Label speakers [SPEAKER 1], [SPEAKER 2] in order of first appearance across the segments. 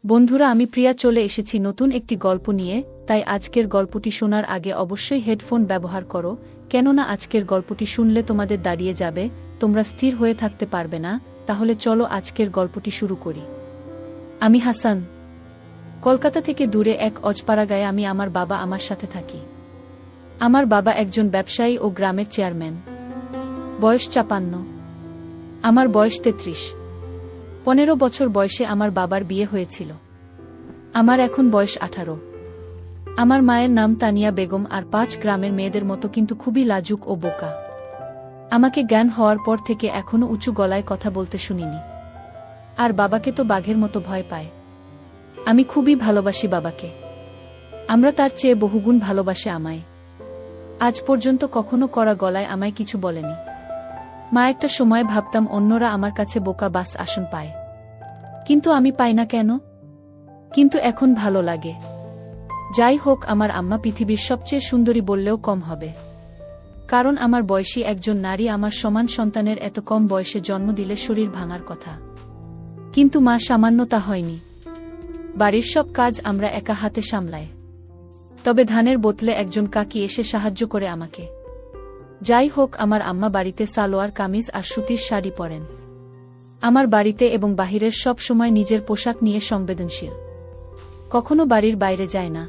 [SPEAKER 1] বন্ধুরা, আমি প্রিয়া চলে এসেছি নতুন একটি গল্প নিয়ে। তাই আজকের গল্পটি শোনার আগে অবশ্যই হেডফোন ব্যবহার করো, কেননা আজকের গল্পটি শুনলে তোমাদের দাঁড়িয়ে যাবে, তোমরা স্থির হয়ে থাকতে পারবে না। তাহলে চলো আজকের গল্পটি শুরু করি। আমি হাসান। কলকাতা থেকে দূরে এক অজপাড়া গায়ে আমি আমার বাবা আমার সাথে থাকি। আমার বাবা একজন ব্যবসায়ী ও গ্রামের চেয়ারম্যান। বয়স ৫৫। আমার বয়স ৩৩। ১৫ বছর বয়সে আমার বাবার বিয়ে হয়েছিল। আমার এখন বয়স ১৮। আমার মায়ের নাম তানিয়া বেগম, আর ৫ গ্রামের মেয়েদের মতো কিন্তু খুবই লাজুক ও বোকা। আমাকে জ্ঞান হওয়ার পর থেকে এখনো উঁচু গলায় কথা বলতে শুনিনি। আর বাবাকে তো বাঘের মতো ভয় পায়। আমি খুবই ভালোবাসি বাবাকে। আমরা তার চেয়ে বহুগুণ ভালোবাসে আমায়। আজ পর্যন্ত কখনো কড়া গলায় আমায় কিছু বলেনি। মা একটা সময় ভাবতাম অন্যরা আমার কাছে বোকা বাস আসন পায়, কিন্তু আমি পাই না কেন? কিন্তু এখন ভালো লাগে। যাই হোক, আমার আম্মা পৃথিবীর সবচেয়ে সুন্দরী বললেও কম হবে, কারণ আমার বয়সী একজন নারী আমার সমান সন্তানের এত কম বয়সে জন্ম দিলে শরীর ভাঙার কথা। কিন্তু মা সামান্য তা হয়নি। বাড়ির সব কাজ আমরা একা হাতে সামলাই। তবে ধানের বোতলে একজন কাকি এসে সাহায্য করে আমাকে। যাই হোক, আমার আম্মা বাড়িতে সালোয়ার কামিজ আর সুতির শাড়ি পরেন। আমার বাড়িতে এবং বাহিরের সব সময় নিজের পোশাক নিয়ে সংবেদনশীল। কখনো বাড়ির বাইরে যায় না,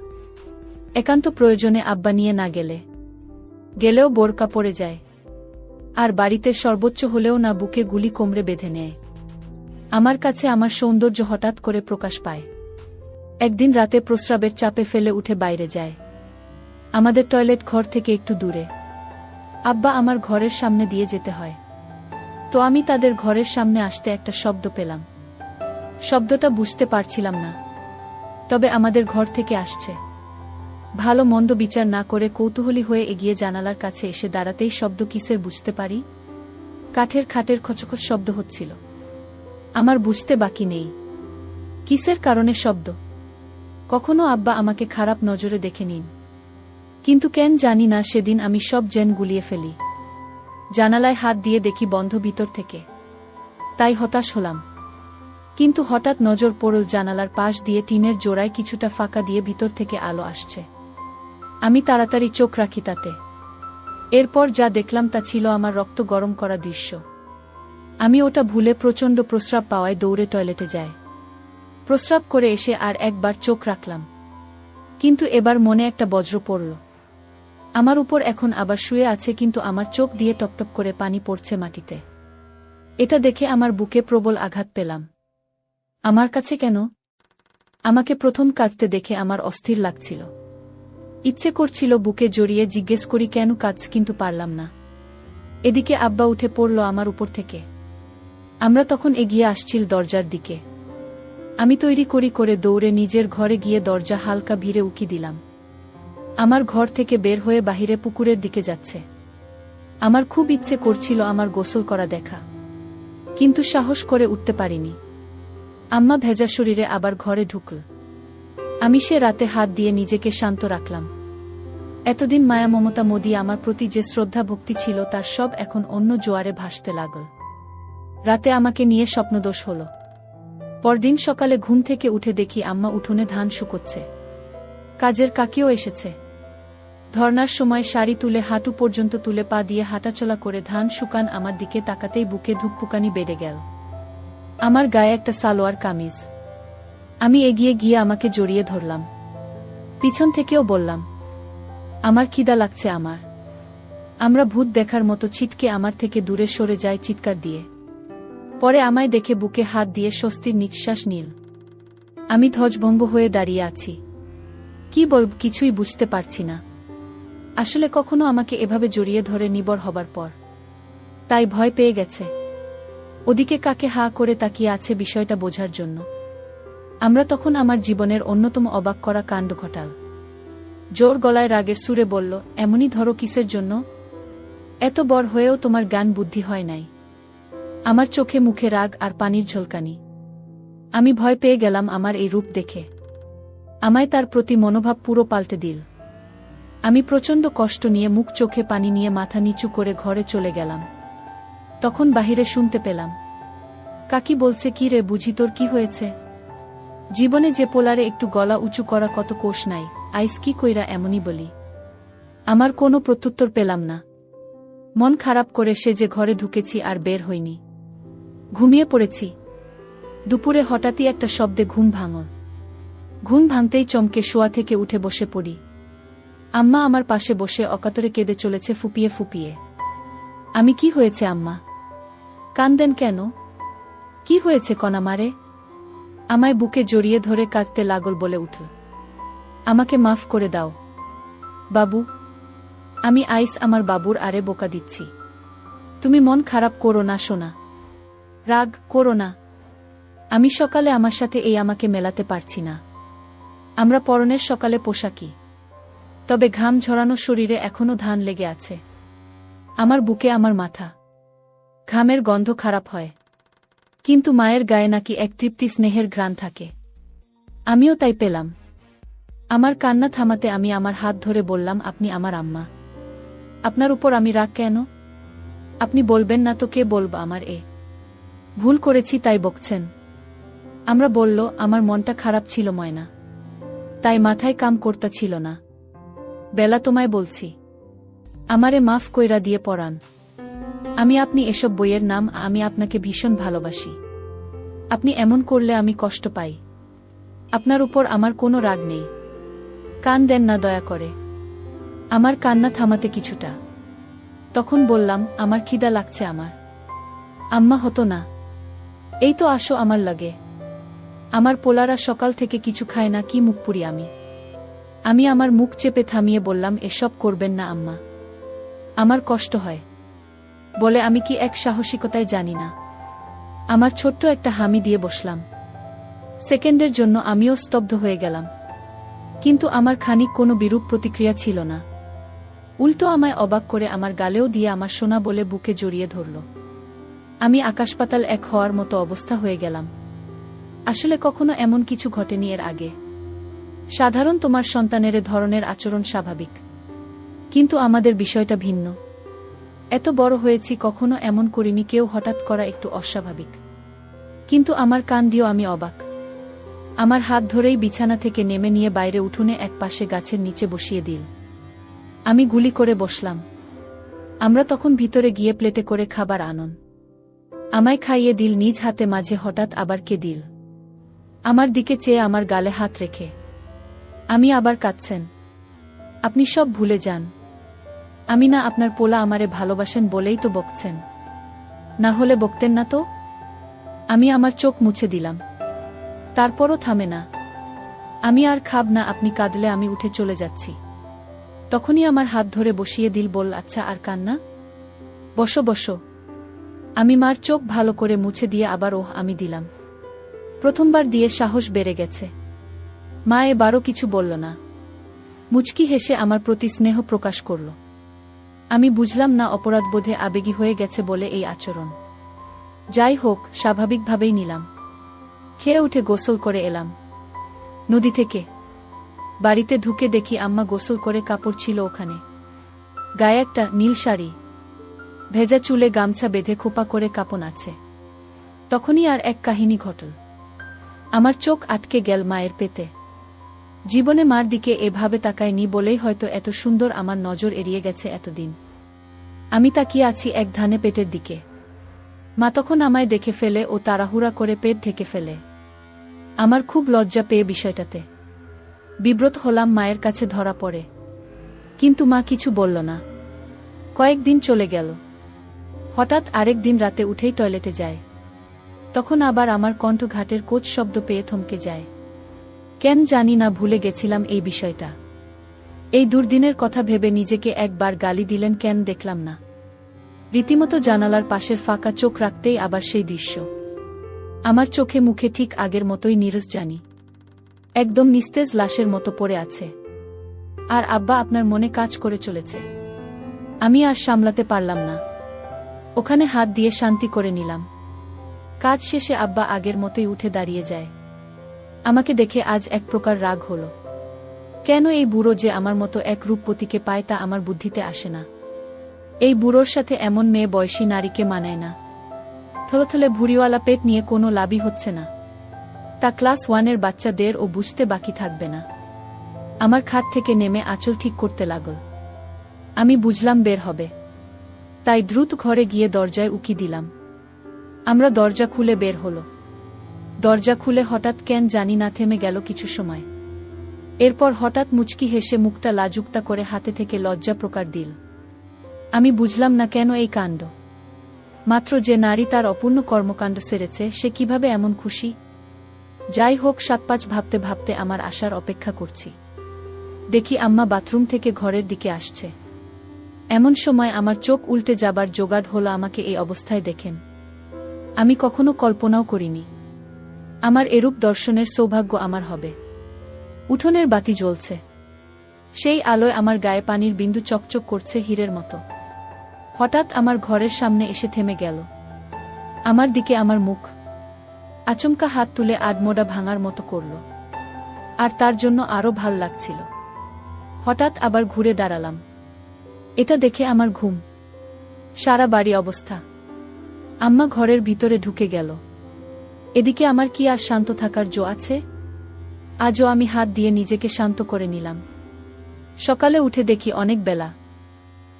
[SPEAKER 1] একান্ত প্রয়োজনে আব্বা নিয়ে না গেলেও বোরকা পরে যায়। আর বাড়িতে সর্বোচ্চ হলেও না বুকে গুলি কোমরে বেঁধে নেয়। আমার কাছে আমার সৌন্দর্য হঠাৎ করে প্রকাশ পায়। একদিন রাতে প্রস্রাবের চাপে ফেলে উঠে বাইরে যায়। আমাদের টয়লেট ঘর থেকে একটু দূরে। আব্বা আমার ঘরের সামনে দিয়ে যেতে হয়। তো আমি তাদের ঘরের সামনে আসতে একটা শব্দ পেলাম। শব্দটা বুঝতে পারছিলাম না, তবে আমাদের ঘর থেকে আসছে। ভালো মন্দ বিচার না করে কৌতূহলী হয়ে এগিয়ে জানালার কাছে এসে দাঁড়াতেই শব্দ কিসের বুঝতে পারি। কাঠের খাটের খচখচ শব্দ হচ্ছিল। আমার বুঝতে বাকি নেই কিসের কারণে শব্দ। কখনো আব্বা আমাকে খারাপ নজরে দেখে নিন, কিন্তু কেন জানি না সেদিন আমি সব জেন গুলিয়ে ফেলি। জানালায় হাত দিয়ে দেখি বন্ধ ভিতর থেকে। তাই হতাশ হলাম। কিন্তু হঠাৎ নজর পড়ল জানালার পাশ দিয়ে টিনের জোড়ায় কিছুটা ফাঁকা দিয়ে ভিতর থেকে আলো আসছে। আমি তাড়াতাড়ি চোখ রাখি তাতে। এরপর যা দেখলাম তা ছিল আমার রক্ত গরম করা দৃশ্য। আমি ওটা ভুলে প্রচণ্ড প্রস্রাব পাওয়ায় দৌড়ে টয়লেটে যাই। প্রস্রাব করে এসে আর একবার চোখ রাখলাম, কিন্তু এবার মনে একটা বজ্র পড়ল। আমার উপর এখন আবার শুয়ে আছে, কিন্তু আমার চোখ দিয়ে টপটপ করে পানি পড়ছে মাটিতে। এটা দেখে আমার বুকে প্রবল আঘাত পেলাম। আমার কাছে কেন? আমাকে প্রথম কাঁদতে দেখে আমার অস্থির লাগছিল। ইচ্ছে করছিল বুকে জড়িয়ে জিজ্ঞেস করি কেন কাঁদছ, কিন্তু পারলাম না। এদিকে আব্বা উঠে পড়ল আমার উপর থেকে। আমরা তখন এগিয়ে আসছিল দরজার দিকে। আমি তৈরি করে দৌড়ে নিজের ঘরে গিয়ে দরজা হালকা ভিড়ে উকি দিলাম। আমার ঘর থেকে বের হয়ে বাহিরে পুকুরের দিকে যাচ্ছে। আমার খুব ইচ্ছে করছিল আমার গোসল করা দেখা, কিন্তু সাহস করে উঠতে পারিনি। আম্মা ভেজা শরীরে আবার ঘরে ঢুকল। আমি সে রাতে হাত দিয়ে নিজেকে শান্ত রাখলাম। এতদিন মায়া মমতা মোদি আমার প্রতি যে শ্রদ্ধা ভক্তি ছিল তার সব এখন অন্য জোয়ারে ভাসতে লাগল। রাতে আমাকে নিয়ে স্বপ্নদোষ হল। পরদিন সকালে ঘুম থেকে উঠে দেখি আম্মা উঠোনে ধান শুকোচ্ছে। কাজের কাকিও এসেছে। ধর্নার সময় শাড়ি তুলে হাঁটু পর্যন্ত তুলে পা দিয়ে হাঁটাচলা করে ধান শুকান আমার দিকে তাকাতেই বুকে ধুকপুকানি বেড়ে গেল। আমার গায়ে একটা সালোয়ার কামিজ। আমি এগিয়ে গিয়ে আমাকে জড়িয়ে ধরলাম। পিছন থেকেও বললাম, আমার খিদা লাগছে। আমরা ভূত দেখার মতো ছিটকে আমার থেকে দূরে সরে যায় চিৎকার দিয়ে। পরে আমায় দেখে বুকে হাত দিয়ে স্বস্তির নিঃশ্বাস নিল। আমি ধ্বজভঙ্গ হয়ে দাঁড়িয়ে আছি। কি বলব কিছুই বুঝতে পারছি না। আসলে কখনো আমাকে এভাবে জড়িয়ে ধরে নিবর হবার পর তাই ভয় পেয়ে গেছে। ওদিকে কাকে হা করে তাকিয়ে আছে বিষয়টা বোঝার জন্য। আমরা তখন আমার জীবনের অন্যতম অবাক করা কাণ্ড ঘটাল। জোর গলায় রাগের সুরে বলল, এমনই ধরো কিসের জন্য? এত বড় হয়েও তোমার জ্ঞান বুদ্ধি হয় নাই? আমার চোখে মুখে রাগ আর পানির ঝলকানি। আমি ভয় পেয়ে গেলাম আমার এই রূপ দেখে। আমায় তার প্রতি মনোভাব পুরো পাল্টে দিল। আমি প্রচণ্ড কষ্ট নিয়ে মুখ চোখে পানি নিয়ে মাথা নিচু করে ঘরে চলে গেলাম। তখন বাহিরে শুনতে পেলাম, কাকি বলছে, কি রে বুঝি তোর কি হয়েছে? জীবনে যে পোলারে একটু গলা উঁচু করা কত কোষ নাই, আইস কি কইরা এমনই বলি। আমার কোনো প্রত্যুত্তর পেলাম না। মন খারাপ করে সে যে ঘরে ঢুকেছি আর বের হইনি। ঘুমিয়ে পড়েছি। দুপুরে হঠাৎই একটা শব্দে ঘুম ভাঙল। ঘুম ভাঙতেই চমকে শোয়া থেকে উঠে বসে পড়ি। আম্মা আমার পাশে বসে অকাতরে কেঁদে চলেছে ফুপিয়ে ফুপিয়ে। আমি কি হয়েছে আম্মা? কান্দেন কেন? কি হয়েছে কণা মারে? আমায় বুকে জড়িয়ে ধরে কাঁদতে লাগল বলে উঠল, আমাকে মাফ করে দাও বাবু। আমি আইস আমার বাবুর আরে বোকা দিচ্ছি। তুমি মন খারাপ করো না সোনা, রাগ করো না। আমি সকালে আমার সাথে এই আমাকে মেলাতে পারছি না। আমরা পরনের সকালে পোশাকি, তবে ঘাম ঝরানো শরীরে এখনো ধান লেগে আছে। আমার বুকে আমার মাথা, ঘামের গন্ধ খারাপ হয়, কিন্তু মায়ের গায়ে নাকি এক তৃপ্তি স্নেহের ঘ্রাণ থাকে। আমিও তাই পেলাম। আমার কান্না থামাতে আমি আমার হাত ধরে বললাম, আপনি আমার আম্মা, আপনার উপর আমি রাগ কেন? আপনি বলবেন না তো কে বলব? আমার ভুল করেছি তাই বকছেন? আমরা বলল, আমার মনটা খারাপ ছিল ময়না, তাই মাথায় কাম করতা ছিল না। বেলা তোমায় বলছি, আমারে মাফ কইরা দিয়ে পড়ান। আমি আপনি এসব বইয়ের নাম, আমি আপনাকে ভীষণ ভালোবাসি। আপনি এমন করলে আমি কষ্ট পাই। আপনার উপর আমার কোনো রাগ নেই। কান দেন না দয়া করে। আমার কান্না থামাতে কিছুটা। তখন বললাম, আমার খিদা লাগছে আমার। আম্মা হতো না, এই তো আসো আমার লাগে। আমার পোলারা সকাল থেকে কিছু খায় না, কি মুখ পুরি আমি আমার মুখ চেপে থামিয়ে বললাম, এসব করবেন না আম্মা, আমার কষ্ট হয় বলে আমি কি এক সাহসিকতায় জানি না। আমার ছোট্ট একটা হামি দিয়ে বসলাম। সেকেন্ডের জন্য আমিও স্তব্ধ হয়ে গেলাম, কিন্তু আমার খানিক কোনো বিরূপ প্রতিক্রিয়া ছিল না। উল্টো আমায় অবাক করে আমার গালেও দিয়ে আমার সোনা বলে বুকে জড়িয়ে ধরল। আমি আকাশপাতাল এক হওয়ার মতো অবস্থা হয়ে গেলাম। আসলে কখনো এমন কিছু ঘটেনি এর আগে। সাধারণ তোমার সন্তানের এ ধরনের আচরণ স্বাভাবিক, কিন্তু আমাদের বিষয়টা ভিন্ন। এত বড় হয়েছি, কখনো এমন করিনি কেউ হঠাৎ করা একটু অস্বাভাবিক। কিন্তু আমার কান দিয়েও আমি অবাক। আমার হাত ধরেই বিছানা থেকে নেমে নিয়ে বাইরে উঠোনে এক পাশে গাছের নিচে বসিয়ে দিল। আমি গুলি করে বসলাম। আমরা তখন ভিতরে গিয়ে প্লেটে করে খাবার আনন। আমায় খাইয়ে দিল নিজ হাতে, মাঝে হঠাৎ আবার কে দিল। আমার দিকে চেয়ে আমার গালে হাত রেখে, আমি আবার কাঁদছেন। আপনি সব ভুলে যান। আমি না আপনার পোলা, আমারে ভালোবাসেন বলেই তো বকছেন, না হলে বকতেন না তো। আমি আমার চোখ মুছে দিলাম, তারপরও থামে না। আমি আর খাব না, আপনি কাঁদলে আমি উঠে চলে যাচ্ছি। তখনই আমার হাত ধরে বসিয়ে দিল, বল আচ্ছা আর কান্না, বসো বসো। আমি মার চোখ ভালো করে মুছে দিয়ে আবার ওহ আমি দিলাম। প্রথমবার দিয়ে সাহস বেড়ে গেছে। মা এবারও কিছু বলল না, মুচকি হেসে আমার প্রতি স্নেহ প্রকাশ করল। আমি বুঝলাম না অপরাধবোধে আবেগী হয়ে গেছে বলে এই আচরণ। যাই হোক, স্বাভাবিকভাবেই নিলাম। খেয়ে উঠে গোসল করে এলাম নদী থেকে। বাড়িতে ঢুকে দেখি আম্মা গোসল করে কাপড় ছিল ওখানে। গায়ে একটা নীল শাড়ি, ভেজা চুলে গামছা বেঁধে খোপা করে কাপন আছে। তখনই আর এক কাহিনী ঘটল। আমার চোখ আটকে গেল মায়ের পেতে। জীবনে মার দিকে এভাবে তাকায়নি বলেই হয়তো এত সুন্দর আমার নজর এড়িয়ে গেছে এতদিন। আমি তাকিয়ে আছি এক ধানে পেটের দিকে। মা তখন আমায় দেখে ফেলে ও তাড়াহুড়া করে পেট ঢেকে ফেলে। আমার খুব লজ্জা পেয়ে বিষয়টাতে বিব্রত হলাম, মায়ের কাছে ধরা পড়ে। কিন্তু মা কিছু বলল না। কয়েকদিন চলে গেল। হঠাৎ আরেক দিন রাতে উঠেই টয়লেটে যায়। তখন আবার আমার কণ্ঠ ঘাটের কোচ শব্দ পেয়ে থমকে যায়। কেন জানি না, ভুলে গেছিলাম এই বিষয়টা। এই দুর্দিনের কথা ভেবে নিজেকে একবার গালি দিলেন কেন দেখলাম না। রীতিমতো জানালার পাশের ফাঁকা চোখ রাখতেই আবার সেই দৃশ্য। আমার চোখে মুখে ঠিক আগের মতোই নীরস জানি, একদম নিস্তেজ লাশের মতো পড়ে আছে। আর আব্বা আপনার মনে কাজ করে চলেছে। আমি আর সামলাতে পারলাম না। ওখানে হাত দিয়ে শান্তি করে নিলাম। কাজ শেষে আব্বা আগের মতোই উঠে দাঁড়িয়ে যায়। আমাকে দেখে আজ এক প্রকার রাগ হল। কেন এই বুড়ো যে আমার মতো এক রূপপতিকে পায় তা আমার বুদ্ধিতে আসে না। এই বুড়োর সাথে এমন মেয়ে বয়সী নারীকে মানায় না। থলথলে ভুঁড়িওয়ালা পেট নিয়ে কোনো লাভই হচ্ছে না। তা ক্লাস 1-এর বাচ্চাদের ও বুঝতে বাকি থাকবে না। আমার খাট থেকে নেমে আঁচল ঠিক করতে লাগল। আমি বুঝলাম বের হবে, তাই দ্রুত ঘরে গিয়ে দরজায় উকি দিলাম। আমরা দরজা খুলে বের হলো। দরজা খুলে হঠাৎ কেন জানি না থেমে গেল কিছু সময়। এরপর হঠাৎ মুচকি হেসে মুখটা লাজুকতা করে হাতে থেকে লজ্জা প্রকার দিল। আমি বুঝলাম না কেন এই কাণ্ড। মাত্র যে নারী তার অপূর্ণ কর্মকাণ্ড সেরেছে, সে কিভাবে এমন খুশি? যাই হোক, 7-5 ভাবতে ভাবতে আমার আসার অপেক্ষা করছি। দেখি আম্মা বাথরুম থেকে ঘরের দিকে আসছে। এমন সময় আমার চোখ উল্টে যাবার জোগাড় হলো আমাকে এই অবস্থায় দেখেন। আমি কখনো কল্পনাও করিনি আমার এরূপ দর্শনের সৌভাগ্য আমার হবে। উঠোনের বাতি জ্বলছে, সেই আলোয় আমার গায়ে পানির বিন্দু চকচক করছে হীরের মতো। হঠাৎ আমার ঘরের সামনে এসে থেমে গেল। আমার দিকে আমার মুখ। আচমকা হাত তুলে আধমোড়া ভাঙার মতো করল, আর তার জন্য আরো ভাল লাগছিল। হঠাৎ আবার ঘুরে দাঁড়ালাম। এটা দেখে আমার ঘুম সারা বাড়ি অবস্থা। আম্মা ঘরের ভিতরে ঢুকে গেল। এদিকে আমার কি আর শান্ত থাকার জো আছে? আজও আমি হাত দিয়ে নিজেকে শান্ত করে নিলাম। সকালে উঠে দেখি অনেক বেলা,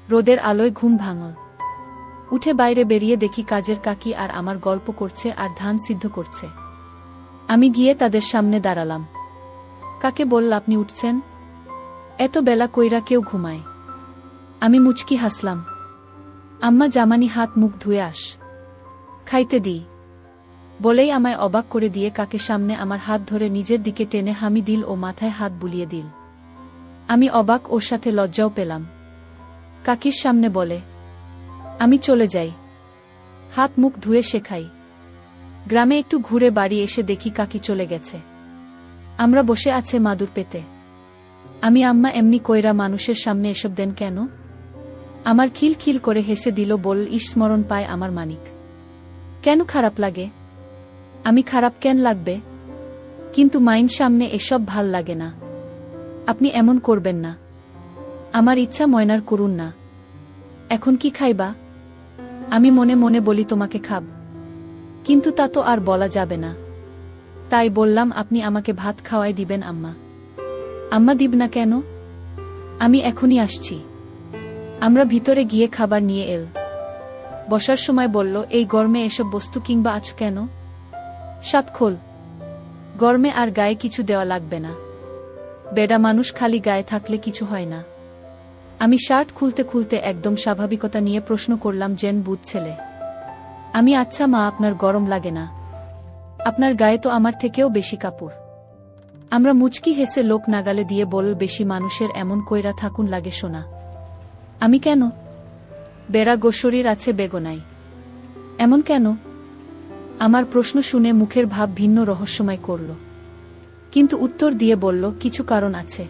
[SPEAKER 1] রোদের আলোয় ঘুম ভাঙল। উঠে বাইরে বেরিয়ে দেখি কাজের কাকি আর আমার গল্প করছে আর ধান সিদ্ধ করছে। আমি গিয়ে তাদের সামনে দাঁড়ালাম। কাকে বলল, আপনি উঠছেন? এত বেলা কইরা কেউ ঘুমায়? আমি মুচকি হাসলাম। আম্মা, জামানি হাত মুখ ধুয়ে আস, খাইতে দিই বলেই আমায় অবাক করে দিয়ে কাকে সামনে আমার হাত ধরে নিজের দিকে টেনে হামি দিল ও মাথায় হাত বুলিয়ে দিল। আমি অবাক, ওর সাথে লজ্জাও পেলাম। কাকির সামনে বলে, আমি চলে যাই, হাত মুখ ধুয়ে শেখাই। গ্রামে একটু ঘুরে বাড়ি এসে দেখি কাকি চলে গেছে। আমরা বসে আছে মাদুর পেতে। আমি, আম্মা এমনি কইরা মানুষের সামনে এসব দেন কেন? আমার খিল খিল করে হেসে দিল, বল, ইস, স্মরণ পায় আমার মানিক। কেন খারাপ লাগে? আমি খারাপ কেন লাগবে? কিন্তু মাইন সামনে এসব ভাল লাগে না। আপনি এমন করবেন না। আমার ইচ্ছা ময়নার করুন না। এখন কি খাইবা? আমি মনে মনে বলি, তোমাকে খাব, কিন্তু তা তো আর বলা যাবে না। তাই বললাম, আপনি আমাকে ভাত খাওয়াই দিবেন আম্মা। আম্মা, দিব না কেন? আমি এখনই আসছি। আমরা ভিতরে গিয়ে খাবার নিয়ে এল। বসার সময় বলল, এই গরমে এসব বস্তু কিংবা আছো কেন? সাত খোল, গরমে আর গায়ে কিছু দেওয়া লাগবে না। বেডা মানুষ খালি গায়ে থাকলে কিছু হয় না। আমি শার্ট খুলতে খুলতে একদম স্বাভাবিকতা নিয়ে প্রশ্ন করলাম, জেন বুধ ছেলে। আমি, আচ্ছা মা, আপনার গরম লাগে না? আপনার গায়ে তো আমার থেকেও বেশি কাপড়। আমরা মুচকি হেসে লোক নাগালে দিয়ে বলল, বেশি মানুষের এমন কইরা থাকুন লাগে শোনা। আমি, কেন? বেড়া গোশরীর আছে বেগনাই, এমন কেন? আমার প্রশ্ন শুনে মুখের ভাব ভিন্ন রহস্যময় করল, কিন্তু উত্তর দিয়ে বলল, কিছু কারণ আছে।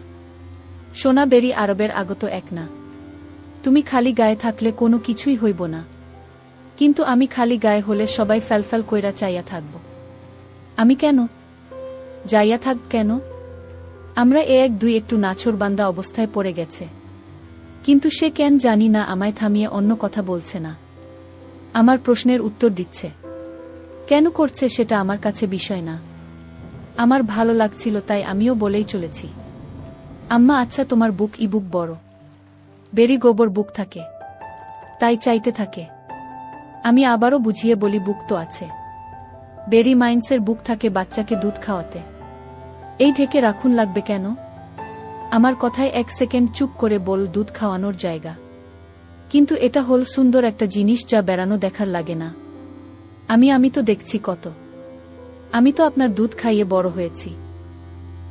[SPEAKER 1] সোনা বেরি আরবের আগত এক না। তুমি খালি গায়ে থাকলে কোনো কিছুই হইব না, কিন্তু আমি খালি গায়ে হলে সবাই ফ্যালফ্যাল কইরা চাইয়া থাকব। আমি কেন যাইয়া থাক কেন? আমরা এক দুই একটু নাছোড়বান্দা অবস্থায় পড়ে গেছে, কিন্তু সে কেন জানি না আমায় থামিয়ে অন্য কথা বলছে না। আমার প্রশ্নের উত্তর দিচ্ছে। কেন করছে সেটা আমার কাছে বিষয় না। আমার ভালো লাগছিল তাই আমিও বলেই চলেছি, আম্মা, আচ্ছা তোমার বুক ই বুক বড়, বেরি গোবর বুক থাকে, তাই চাইতে থাকে। আমি আবারও বুঝিয়ে বলি, বুক তো আছে, বেরি মাইন্সের বুক থাকে বাচ্চাকে দুধ খাওয়াতে। এই থেকে রাখুন লাগবে কেন? আমার কথায় 1 সেকেন্ড চুপ করে বল, দুধ খাওয়ানোর জায়গা। কিন্তু এটা হল সুন্দর একটা জিনিস যা বেড়ানো দেখার লাগে না। আমি তো দেখছি কত। আমি তো আপনার দুধ খাইয়ে বড় হয়েছি।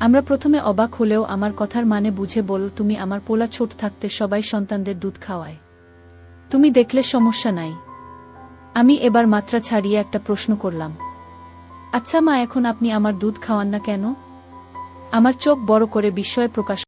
[SPEAKER 1] আমরা প্রথমে অবাক হলেও আমার কথার মানে বুঝে বল, তুমি আমার পোলা ছোট থাকতে সবাই সন্তানদের দুধ খাওয়ায়, তুমি দেখলে সমস্যা নাই। আমি এবার মাত্রা ছাড়িয়ে একটা প্রশ্ন করলাম, আচ্ছা মা, এখন আপনি আমার দুধ খাওয়ান না কেন? আমার চোখ বড় করে বিস্ময় প্রকাশ